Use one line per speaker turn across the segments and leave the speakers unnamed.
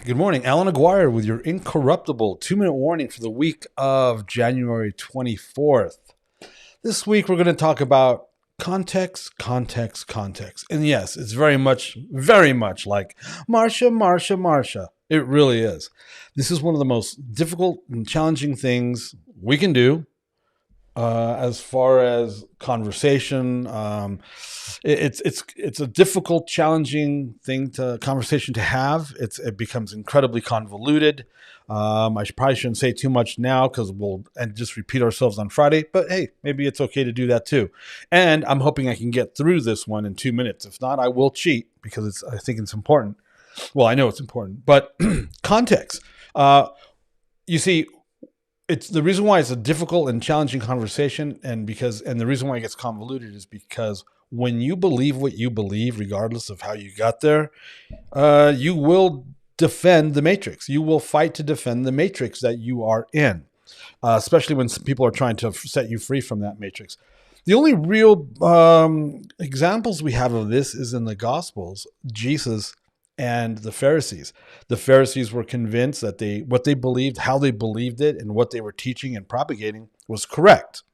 Good morning. Allan Aguirre with your Incorruptible 2-minute warning for the week of January 24th. This week we're going to talk about context. And yes, it's very much like Marsha. It really is. This is one of the most difficult and challenging things we can do as far as conversation. It's a difficult, challenging conversation to have. It becomes incredibly convoluted. Probably shouldn't say too much now because we'll just repeat ourselves on Friday. But hey, maybe it's okay to do that too. And I'm hoping I can get through this one in 2 minutes. If not, I will cheat because I think it's important. Well, I know it's important, but context. You see, it's the reason why it's a difficult and challenging conversation, and the reason why it gets convoluted is because when you believe what you believe, regardless of how you got there, you will defend the matrix. You will fight to defend the matrix that you are in, especially when people are trying to set you free from that matrix. The only real examples we have of this is in the Gospels, Jesus and the Pharisees. The Pharisees were convinced that what they believed, how they believed it, and what they were teaching and propagating was correct.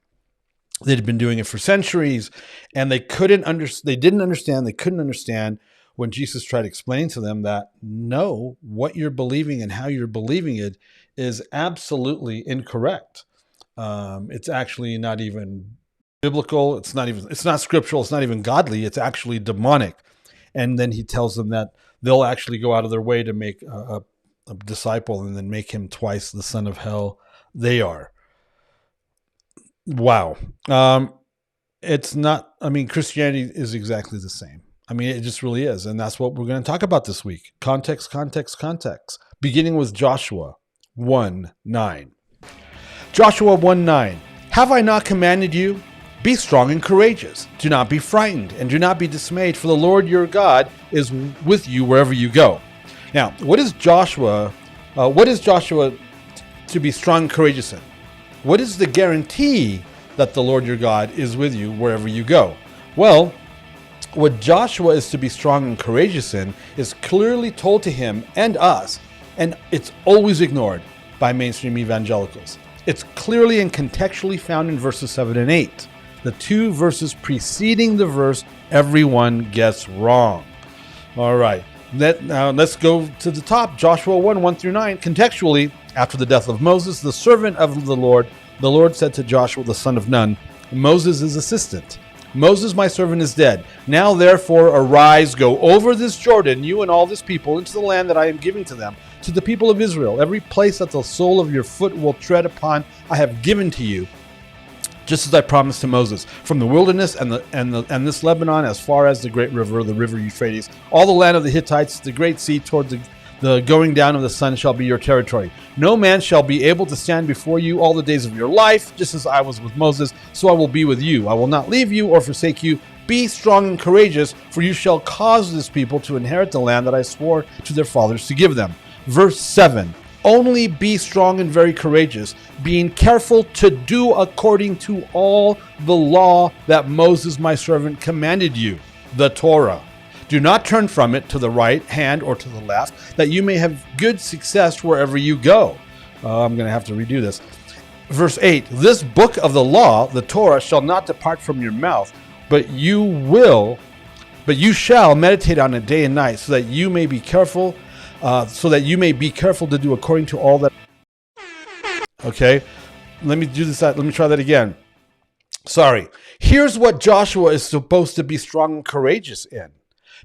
They'd been doing it for centuries, and they couldn't understand when Jesus tried explaining to them that no, what you're believing and how you're believing it is absolutely incorrect. It's actually not even biblical. It's not scriptural. It's not even godly. It's actually demonic. And then he tells them that they'll actually go out of their way to make a disciple and then make him twice the son of hell they are. Wow. Christianity is exactly the same. It just really is. And that's what we're going to talk about this week. Context. Beginning with Joshua 1:9. Joshua 1:9. Have I not commanded you? Be strong and courageous. Do not be frightened and do not be dismayed, for the Lord your God is with you wherever you go. Now, what is Joshua to be strong and courageous in? What is the guarantee that the Lord your God is with you wherever you go? Well, what Joshua is to be strong and courageous in is clearly told to him and us, and it's always ignored by mainstream evangelicals. It's clearly and contextually found in verses 7 and 8. The two verses preceding the verse everyone gets wrong. All right, now let's go to the top. Joshua 1:1-9. Contextually, after the death of Moses, the servant of the Lord said to Joshua, the son of Nun, Moses' assistant, Moses, my servant, is dead. Now, therefore, arise, go over this Jordan, you and all this people, into the land that I am giving to them, to the people of Israel. Every place that the sole of your foot will tread upon, I have given to you, just as I promised to Moses, from the wilderness and this Lebanon, as far as the great river, the river Euphrates, all the land of the Hittites, the great sea, toward the going down of the sun shall be your territory. No man shall be able to stand before you all the days of your life, just as I was with Moses, so I will be with you. I will not leave you or forsake you. Be strong and courageous, for you shall cause this people to inherit the land that I swore to their fathers to give them. Verse 7. Only be strong and very courageous, being careful to do according to all the law that Moses my servant commanded you, the Torah. Do not turn from it to the right hand or to the left, that you may have good success wherever you go. I'm going to have to redo this. Verse 8, this book of the law, the Torah, shall not depart from your mouth, but you shall meditate on it day and night, so that you may be careful to do according to all that. Okay, let me do this. Let me try that again. Sorry. Here's what Joshua is supposed to be strong and courageous in.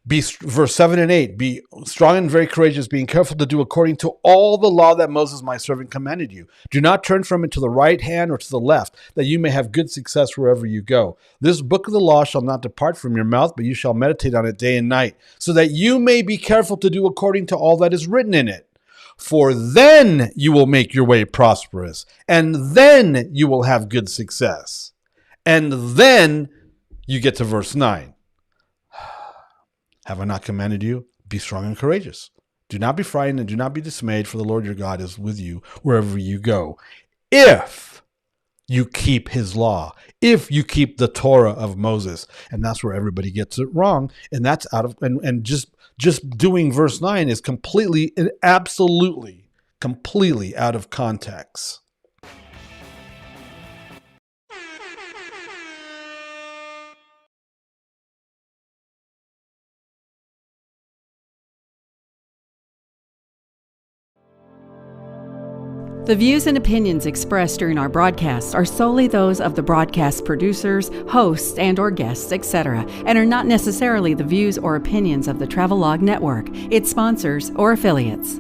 Verse 7 and 8, be strong and very courageous, being careful to do according to all the law that Moses my servant commanded you. Do not turn from it to the right hand or to the left, that you may have good success wherever you go. This book of the law shall not depart from your mouth, but you shall meditate on it day and night, so that you may be careful to do according to all that is written in it. For then you will make your way prosperous, and then you will have good success. And then you get to verse 9. Have I not commanded you? Be strong and courageous. Do not be frightened and do not be dismayed, for the Lord your God is with you wherever you go. If you keep his law, if you keep the Torah of Moses. And that's where everybody gets it wrong. And that's out of, and just doing verse 9 is completely and absolutely, completely out of context.
The views and opinions expressed during our broadcasts are solely those of the broadcast producers, hosts, and/or guests, etc., and are not necessarily the views or opinions of the Travelog Network, its sponsors, or affiliates.